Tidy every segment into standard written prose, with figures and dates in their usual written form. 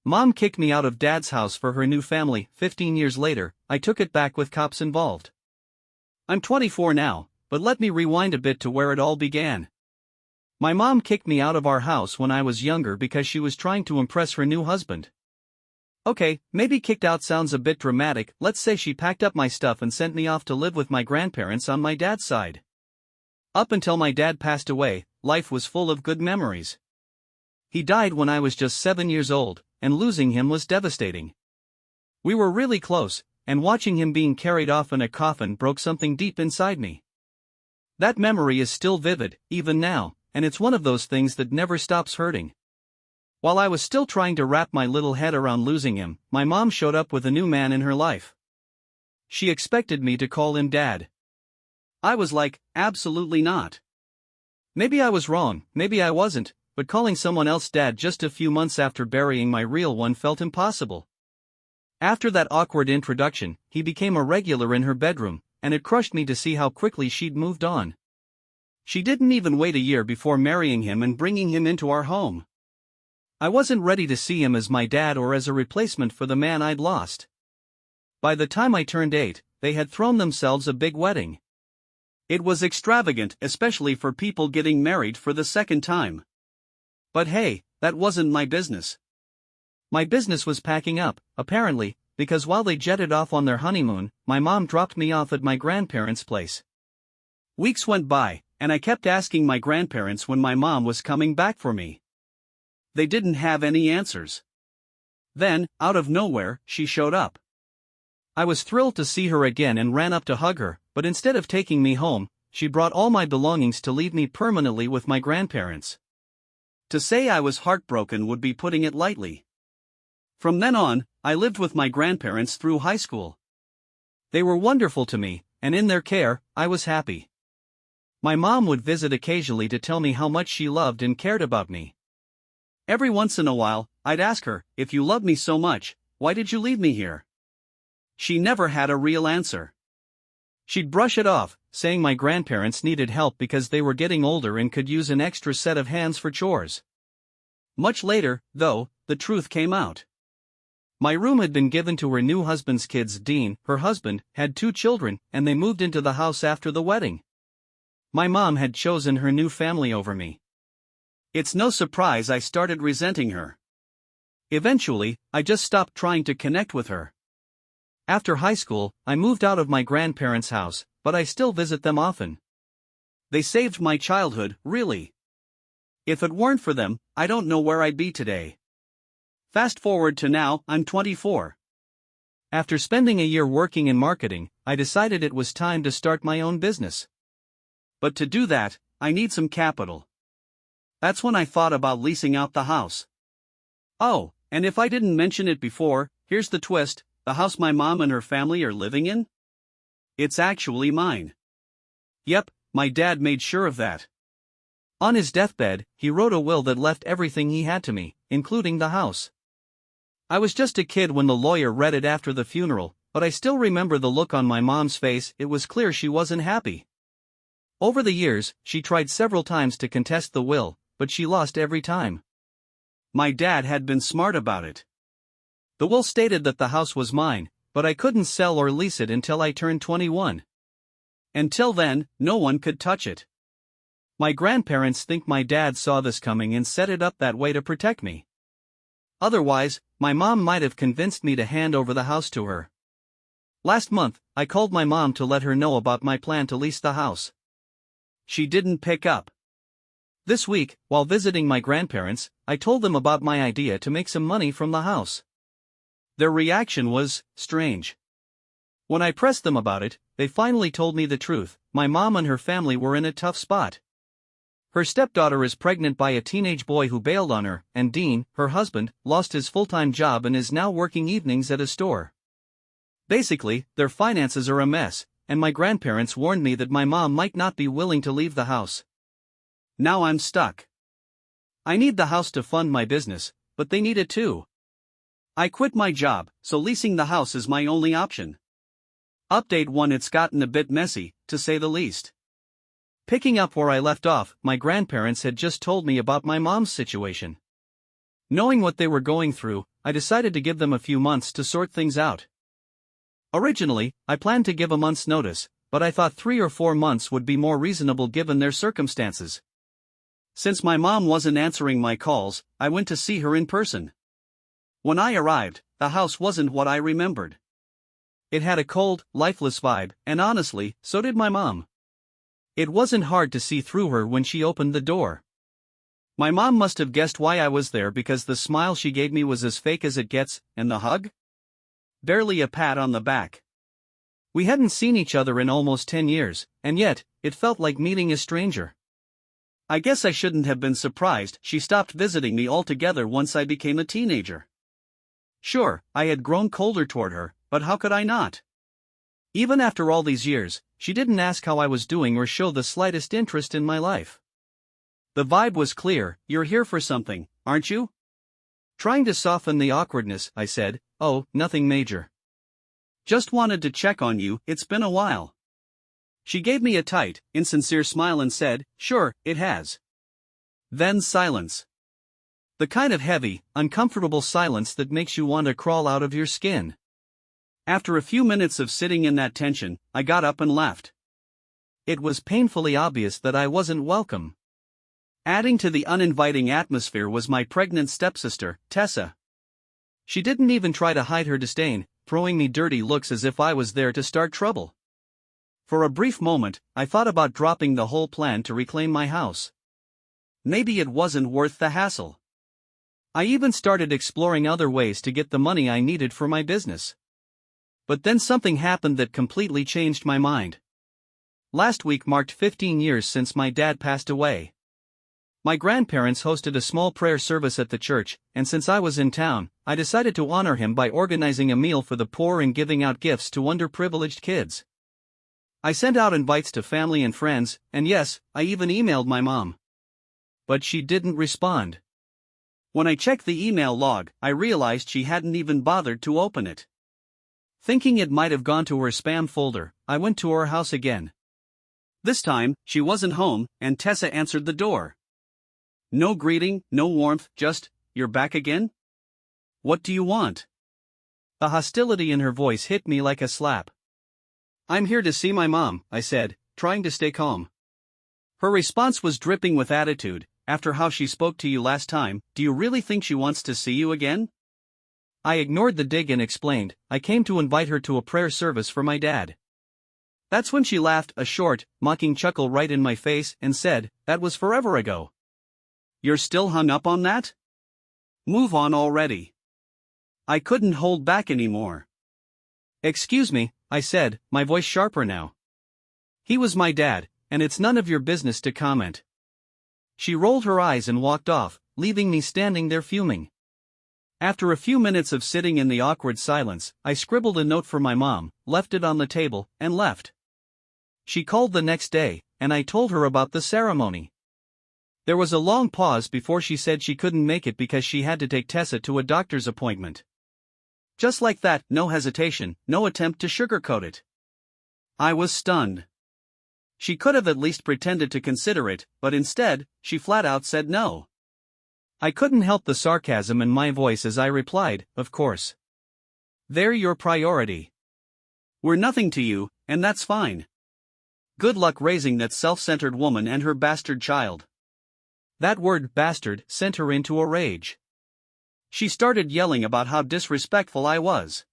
Mom kicked me out of Dad's house for her new family. 15 years later, I took it back with cops involved. I'm 24 now, but let me rewind a bit to where it all began. My mom kicked me out of our house when I was younger because she was trying to impress her new husband. Okay, maybe kicked out sounds a bit dramatic. Let's say she packed up my stuff and sent me off to live with my grandparents on my dad's side. Up until my dad passed away, life was full of good memories. He died when I was just 7 years old, and losing him was devastating. We were really close, and watching him being carried off in a coffin broke something deep inside me. That memory is still vivid, even now, and it's one of those things that never stops hurting. While I was still trying to wrap my little head around losing him, my mom showed up with a new man in her life. She expected me to call him Dad. I was like, absolutely not. Maybe I was wrong, maybe I wasn't, but calling someone else Dad just a few months after burying my real one felt impossible. After that awkward introduction, he became a regular in her bedroom, and it crushed me to see how quickly she'd moved on. She didn't even wait a year before marrying him and bringing him into our home. I wasn't ready to see him as my dad or as a replacement for the man I'd lost. By the time I turned 8, they had thrown themselves a big wedding. It was extravagant, especially for people getting married for the second time. But hey, that wasn't my business. My business was packing up, apparently, because while they jetted off on their honeymoon, my mom dropped me off at my grandparents' place. Weeks went by, and I kept asking my grandparents when my mom was coming back for me. They didn't have any answers. Then, out of nowhere, she showed up. I was thrilled to see her again and ran up to hug her, but instead of taking me home, she brought all my belongings to leave me permanently with my grandparents. To say I was heartbroken would be putting it lightly. From then on, I lived with my grandparents through high school. They were wonderful to me, and in their care, I was happy. My mom would visit occasionally to tell me how much she loved and cared about me. Every once in a while, I'd ask her, if you love me so much, why did you leave me here? She never had a real answer. She'd brush it off, saying my grandparents needed help because they were getting older and could use an extra set of hands for chores. Much later, though, the truth came out. My room had been given to her new husband's kids. Dean, her husband, had 2 children, and they moved into the house after the wedding. My mom had chosen her new family over me. It's no surprise I started resenting her. Eventually, I just stopped trying to connect with her. After high school, I moved out of my grandparents' house, but I still visit them often. They saved my childhood, really. If it weren't for them, I don't know where I'd be today. Fast forward to now, I'm 24. After spending a year working in marketing, I decided it was time to start my own business. But to do that, I need some capital. That's when I thought about leasing out the house. Oh, and if I didn't mention it before, here's the twist: the house my mom and her family are living in? It's actually mine. Yep, my dad made sure of that. On his deathbed, he wrote a will that left everything he had to me, including the house. I was just a kid when the lawyer read it after the funeral, but I still remember the look on my mom's face. It was clear she wasn't happy. Over the years, she tried several times to contest the will, but she lost every time. My dad had been smart about it. The will stated that the house was mine, but I couldn't sell or lease it until I turned 21. Until then, no one could touch it. My grandparents think my dad saw this coming and set it up that way to protect me. Otherwise, my mom might have convinced me to hand over the house to her. Last month, I called my mom to let her know about my plan to lease the house. She didn't pick up. This week, while visiting my grandparents, I told them about my idea to make some money from the house. Their reaction was strange. When I pressed them about it, they finally told me the truth. My mom and her family were in a tough spot. Her stepdaughter is pregnant by a teenage boy who bailed on her, and Dean, her husband, lost his full-time job and is now working evenings at a store. Basically, their finances are a mess, and my grandparents warned me that my mom might not be willing to leave the house. Now I'm stuck. I need the house to fund my business, but they need it too. I quit my job, so leasing the house is my only option. Update 1: It's gotten a bit messy, to say the least. Picking up where I left off, my grandparents had just told me about my mom's situation. Knowing what they were going through, I decided to give them a few months to sort things out. Originally, I planned to give a month's notice, but I thought 3 or 4 months would be more reasonable given their circumstances. Since my mom wasn't answering my calls, I went to see her in person. When I arrived, the house wasn't what I remembered. It had a cold, lifeless vibe, and honestly, so did my mom. It wasn't hard to see through her when she opened the door. My mom must have guessed why I was there because the smile she gave me was as fake as it gets, and the hug? Barely a pat on the back. We hadn't seen each other in almost 10 years, and yet, it felt like meeting a stranger. I guess I shouldn't have been surprised she stopped visiting me altogether once I became a teenager. Sure, I had grown colder toward her, but how could I not? Even after all these years, she didn't ask how I was doing or show the slightest interest in my life. The vibe was clear. You're here for something, aren't you? Trying to soften the awkwardness, I said, oh, nothing major. Just wanted to check on you, it's been a while. She gave me a tight, insincere smile and said, sure, it has. Then silence. The kind of heavy, uncomfortable silence that makes you want to crawl out of your skin. After a few minutes of sitting in that tension, I got up and left. It was painfully obvious that I wasn't welcome. Adding to the uninviting atmosphere was my pregnant stepsister, Tessa. She didn't even try to hide her disdain, throwing me dirty looks as if I was there to start trouble. For a brief moment, I thought about dropping the whole plan to reclaim my house. Maybe it wasn't worth the hassle. I even started exploring other ways to get the money I needed for my business. But then something happened that completely changed my mind. Last week marked 15 years since my dad passed away. My grandparents hosted a small prayer service at the church, and since I was in town, I decided to honor him by organizing a meal for the poor and giving out gifts to underprivileged kids. I sent out invites to family and friends, and yes, I even emailed my mom. But she didn't respond. When I checked the email log, I realized she hadn't even bothered to open it. Thinking it might have gone to her spam folder, I went to her house again. This time, she wasn't home, and Tessa answered the door. No greeting, no warmth, just, you're back again? What do you want? The hostility in her voice hit me like a slap. I'm here to see my mom, I said, trying to stay calm. Her response was dripping with attitude. After how she spoke to you last time, do you really think she wants to see you again? I ignored the dig and explained, I came to invite her to a prayer service for my dad. That's when she laughed, a short, mocking chuckle right in my face, and said, that was forever ago. You're still hung up on that? Move on already. I couldn't hold back anymore. Excuse me, I said, my voice sharper now. He was my dad, and it's none of your business to comment. She rolled her eyes and walked off, leaving me standing there fuming. After a few minutes of sitting in the awkward silence, I scribbled a note for my mom, left it on the table, and left. She called the next day, and I told her about the ceremony. There was a long pause before she said she couldn't make it because she had to take Tessa to a doctor's appointment. Just like that, no hesitation, no attempt to sugarcoat it. I was stunned. She could have at least pretended to consider it, but instead, she flat out said no. I couldn't help the sarcasm in my voice as I replied, of course. They're your priority. We're nothing to you, and that's fine. Good luck raising that self-centered woman and her bastard child. That word bastard sent her into a rage. She started yelling about how disrespectful I was.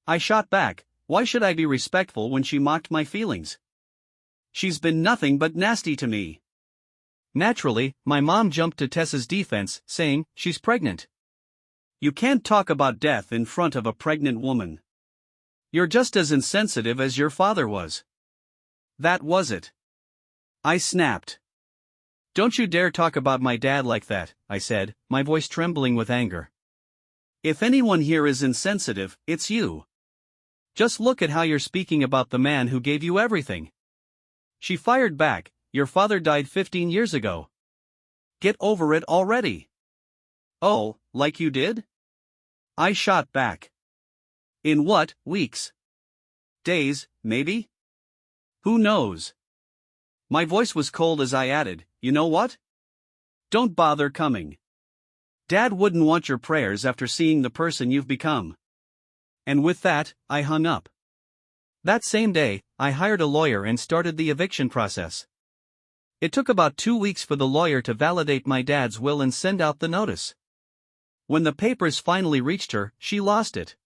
I shot back, why should I be respectful when she mocked my feelings? She's been nothing but nasty to me. Naturally, my mom jumped to Tessa's defense, saying, she's pregnant. You can't talk about death in front of a pregnant woman. You're just as insensitive as your father was. That was it. I snapped. Don't you dare talk about my dad like that, I said, my voice trembling with anger. If anyone here is insensitive, it's you. Just look at how you're speaking about the man who gave you everything. She fired back, your father died 15 years ago. Get over it already. Oh, like you did? I shot back. In what, weeks? Days, maybe? Who knows? My voice was cold as I added, you know what? Don't bother coming. Dad wouldn't want your prayers after seeing the person you've become. And with that, I hung up. That same day, I hired a lawyer and started the eviction process. It took about 2 weeks for the lawyer to validate my dad's will and send out the notice. When the papers finally reached her, she lost it.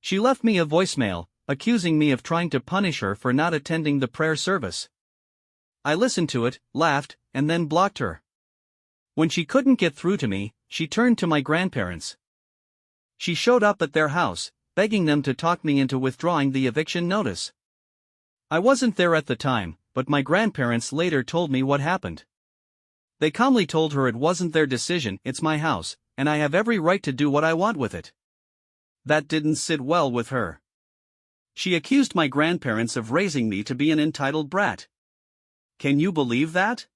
She left me a voicemail, accusing me of trying to punish her for not attending the prayer service. I listened to it, laughed, and then blocked her. When she couldn't get through to me, she turned to my grandparents. She showed up at their house, begging them to talk me into withdrawing the eviction notice. I wasn't there at the time, but my grandparents later told me what happened. They calmly told her it wasn't their decision, it's my house, and I have every right to do what I want with it. That didn't sit well with her. She accused my grandparents of raising me to be an entitled brat. Can you believe that?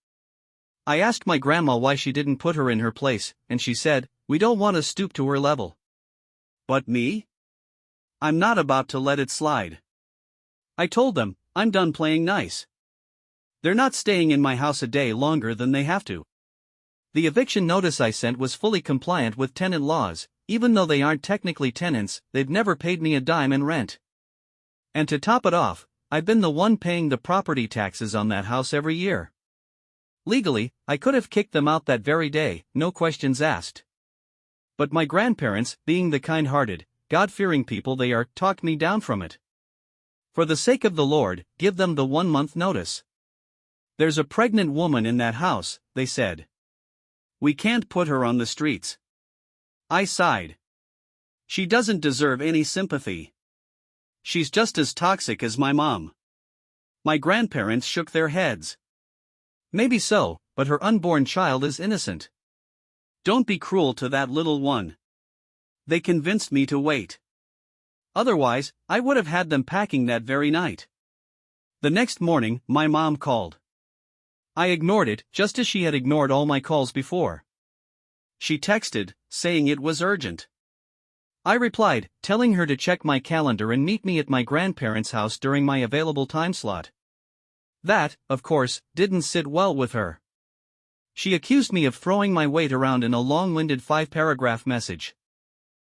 I asked my grandma why she didn't put her in her place, and she said, "We don't want to stoop to her level." But me? I'm not about to let it slide. I told them, I'm done playing nice. They're not staying in my house a day longer than they have to. The eviction notice I sent was fully compliant with tenant laws. Even though they aren't technically tenants, they've never paid me a dime in rent. And to top it off, I've been the one paying the property taxes on that house every year. Legally, I could have kicked them out that very day, no questions asked. But my grandparents, being the kind-hearted, God-fearing people they are, talked me down from it. For the sake of the Lord, give them the 1-month notice. There's a pregnant woman in that house, they said. We can't put her on the streets. I sighed. She doesn't deserve any sympathy. She's just as toxic as my mom. My grandparents shook their heads. Maybe so, but her unborn child is innocent. Don't be cruel to that little one. They convinced me to wait. Otherwise, I would have had them packing that very night. The next morning, my mom called. I ignored it, just as she had ignored all my calls before. She texted, saying it was urgent. I replied, telling her to check my calendar and meet me at my grandparents' house during my available time slot. That, of course, didn't sit well with her. She accused me of throwing my weight around in a long-winded 5-paragraph message.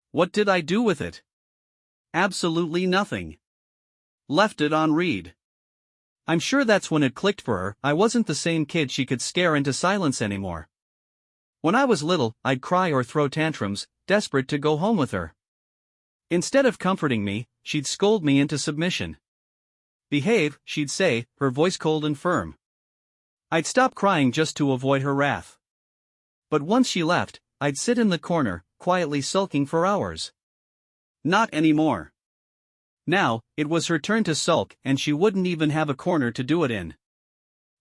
What did I do with it? Absolutely nothing. Left it on read. I'm sure that's when it clicked for her. I wasn't the same kid she could scare into silence anymore. When I was little, I'd cry or throw tantrums, desperate to go home with her. Instead of comforting me, she'd scold me into submission. Behave, she'd say, her voice cold and firm. I'd stop crying just to avoid her wrath. But once she left, I'd sit in the corner, quietly sulking for hours. Not anymore. Now, it was her turn to sulk, and she wouldn't even have a corner to do it in.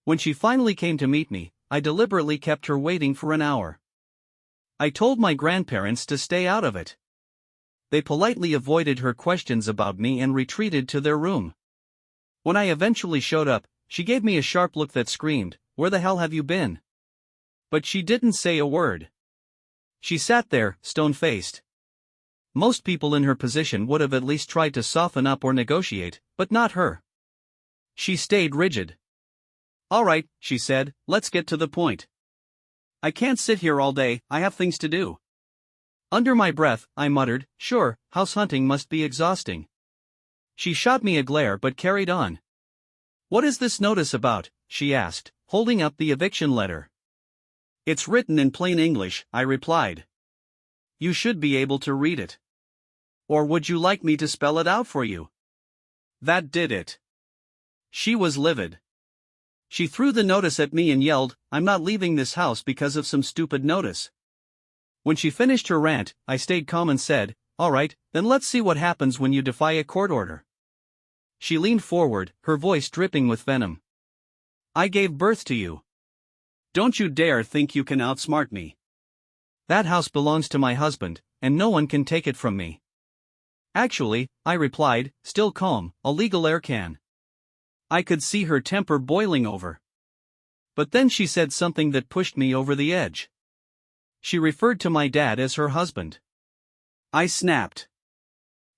When she finally came to meet me, I deliberately kept her waiting for an hour. I told my grandparents to stay out of it. They politely avoided her questions about me and retreated to their room. When I eventually showed up, she gave me a sharp look that screamed, "Where the hell have you been?" But she didn't say a word. She sat there, stone-faced. Most people in her position would have at least tried to soften up or negotiate, but not her. She stayed rigid. "All right," she said, "let's get to the point. I can't sit here all day, I have things to do." Under my breath, I muttered, "Sure, house hunting must be exhausting." She shot me a glare but carried on. "What is this notice about?" she asked, holding up the eviction letter. "It's written in plain English," I replied. "You should be able to read it. Or would you like me to spell it out for you?" That did it. She was livid. She threw the notice at me and yelled, "I'm not leaving this house because of some stupid notice." When she finished her rant, I stayed calm and said, "All right, then let's see what happens when you defy a court order." She leaned forward, her voice dripping with venom. "I gave birth to you. Don't you dare think you can outsmart me. That house belongs to my husband, and no one can take it from me." "Actually," I replied, still calm, "a legal heir can." I could see her temper boiling over. But then she said something that pushed me over the edge. She referred to my dad as her husband. I snapped.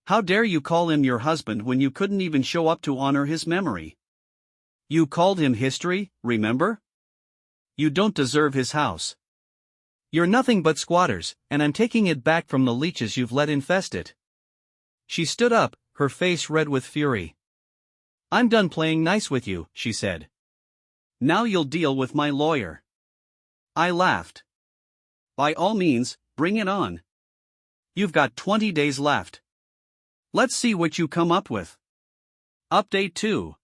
"How dare you call him your husband when you couldn't even show up to honor his memory? You called him history, remember? You don't deserve his house. You're nothing but squatters, and I'm taking it back from the leeches you've let infest it. She stood up, her face red with fury. I'm done playing nice with you, she said. Now you'll deal with my lawyer. I laughed. By all means, bring it on. You've got 20 days left. Let's see what you come up with. Update 2.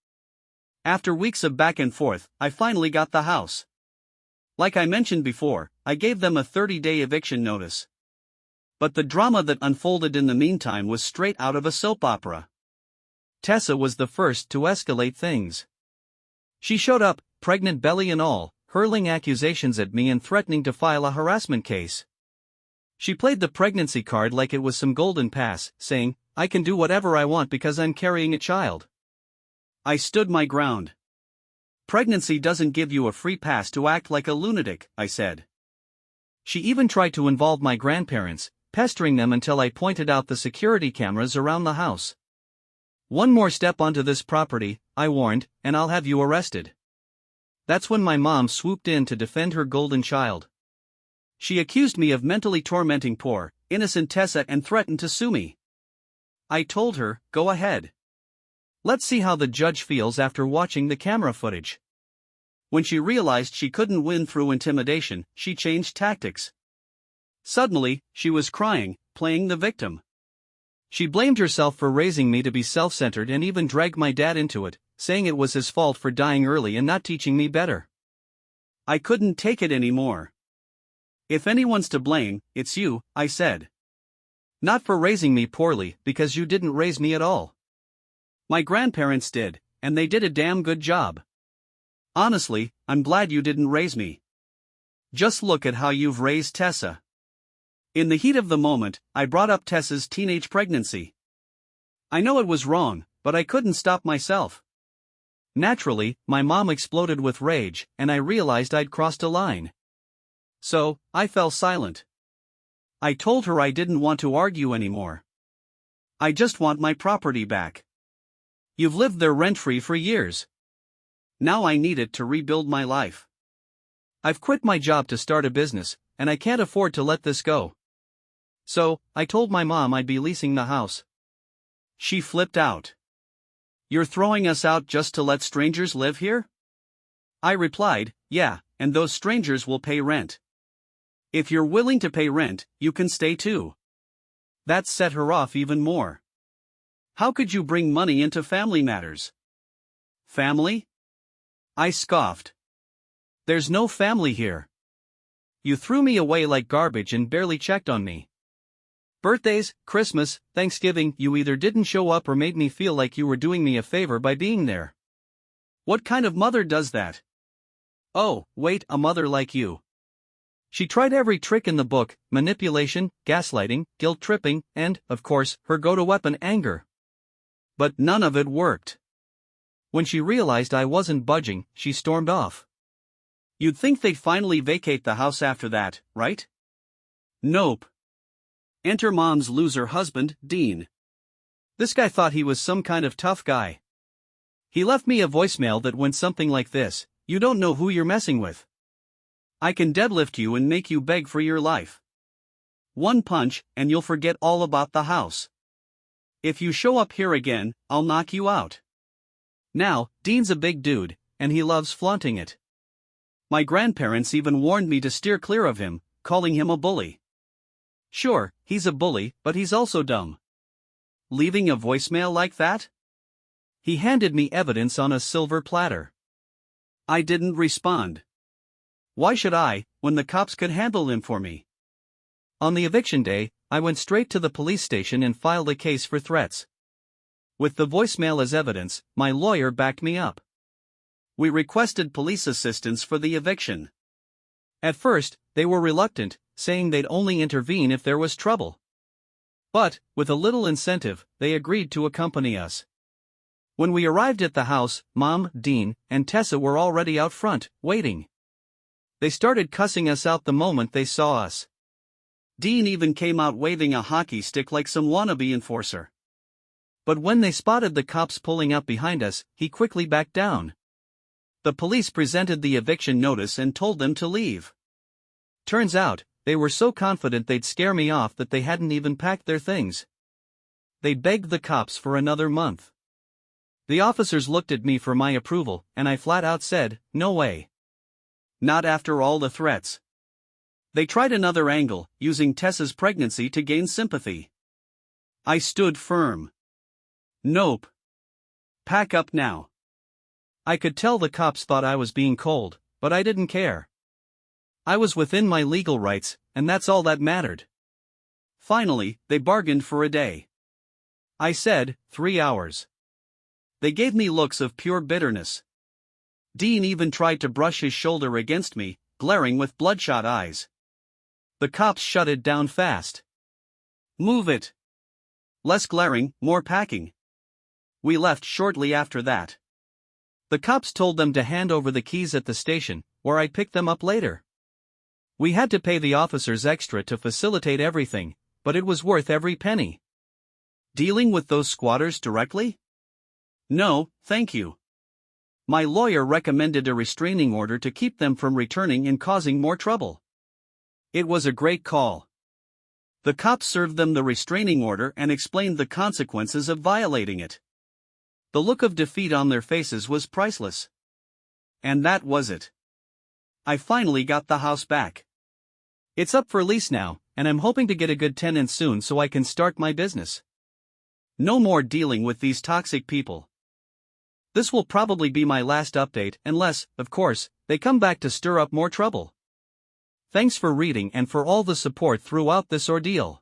After weeks of back and forth, I finally got the house. Like I mentioned before, I gave them a 30-day eviction notice. But the drama that unfolded in the meantime was straight out of a soap opera. Tessa was the first to escalate things. She showed up, pregnant belly and all, hurling accusations at me and threatening to file a harassment case. She played the pregnancy card like it was some golden pass, saying, I can do whatever I want because I'm carrying a child. I stood my ground. Pregnancy doesn't give you a free pass to act like a lunatic, I said. She even tried to involve my grandparents, pestering them until I pointed out the security cameras around the house. One more step onto this property, I warned, and I'll have you arrested. That's when my mom swooped in to defend her golden child. She accused me of mentally tormenting poor, innocent Tessa and threatened to sue me. I told her, go ahead. Let's see how the judge feels after watching the camera footage. When she realized she couldn't win through intimidation, she changed tactics. Suddenly, she was crying, playing the victim. She blamed herself for raising me to be self-centered and even dragged my dad into it, saying it was his fault for dying early and not teaching me better. I couldn't take it anymore. If anyone's to blame, it's you, I said. Not for raising me poorly, because you didn't raise me at all. My grandparents did, and they did a damn good job. Honestly, I'm glad you didn't raise me. Just look at how you've raised Tessa. In the heat of the moment, I brought up Tessa's teenage pregnancy. I know it was wrong, but I couldn't stop myself. Naturally, my mom exploded with rage, and I realized I'd crossed a line. So, I fell silent. I told her I didn't want to argue anymore. I just want my property back. You've lived there rent-free for years. Now I need it to rebuild my life. I've quit my job to start a business, and I can't afford to let this go. So, I told my mom I'd be leasing the house. She flipped out. You're throwing us out just to let strangers live here? I replied, yeah, and those strangers will pay rent. If you're willing to pay rent, you can stay too. That set her off even more. How could you bring money into family matters? Family? I scoffed. There's no family here. You threw me away like garbage and barely checked on me. Birthdays, Christmas, Thanksgiving, you either didn't show up or made me feel like you were doing me a favor by being there. What kind of mother does that? Oh, wait, a mother like you. She tried every trick in the book: manipulation, gaslighting, guilt-tripping, and, of course, her go-to weapon, anger. But none of it worked. When she realized I wasn't budging, she stormed off. You'd think they'd finally vacate the house after that, right? Nope. Enter Mom's loser husband, Dean. This guy thought he was some kind of tough guy. He left me a voicemail that went something like this: you don't know who you're messing with. I can deadlift you and make you beg for your life. One punch, and you'll forget all about the house. If you show up here again, I'll knock you out. Now, Dean's a big dude, and he loves flaunting it. My grandparents even warned me to steer clear of him, calling him a bully. Sure, he's a bully, but he's also dumb. Leaving a voicemail like that? He handed me evidence on a silver platter. I didn't respond. Why should I, when the cops could handle him for me? On the eviction day, I went straight to the police station and filed a case for threats. With the voicemail as evidence, my lawyer backed me up. We requested police assistance for the eviction. At first, they were reluctant, saying they'd only intervene if there was trouble. But, with a little incentive, they agreed to accompany us. When we arrived at the house, Mom, Dean, and Tessa were already out front, waiting. They started cussing us out the moment they saw us. Dean even came out waving a hockey stick like some wannabe enforcer. But when they spotted the cops pulling up behind us, he quickly backed down. The police presented the eviction notice and told them to leave. Turns out, they were so confident they'd scare me off that they hadn't even packed their things. They begged the cops for another month. The officers looked at me for my approval, and I flat out said, "No way. Not after all the threats." They tried another angle, using Tessa's pregnancy to gain sympathy. I stood firm. "Nope. Pack up now." I could tell the cops thought I was being cold, but I didn't care. I was within my legal rights, and that's all that mattered. Finally, they bargained for a day. I said, 3 hours. They gave me looks of pure bitterness. Dean even tried to brush his shoulder against me, glaring with bloodshot eyes. The cops shut it down fast. "Move it." Less glaring, more packing. We left shortly after that. The cops told them to hand over the keys at the station, where I'd pick them up later. We had to pay the officers extra to facilitate everything, but it was worth every penny. Dealing with those squatters directly? No, thank you. My lawyer recommended a restraining order to keep them from returning and causing more trouble. It was a great call. The cops served them the restraining order and explained the consequences of violating it. The look of defeat on their faces was priceless. And that was it. I finally got the house back. It's up for lease now, and I'm hoping to get a good tenant soon so I can start my business. No more dealing with these toxic people. This will probably be my last update unless, of course, they come back to stir up more trouble. Thanks for reading and for all the support throughout this ordeal.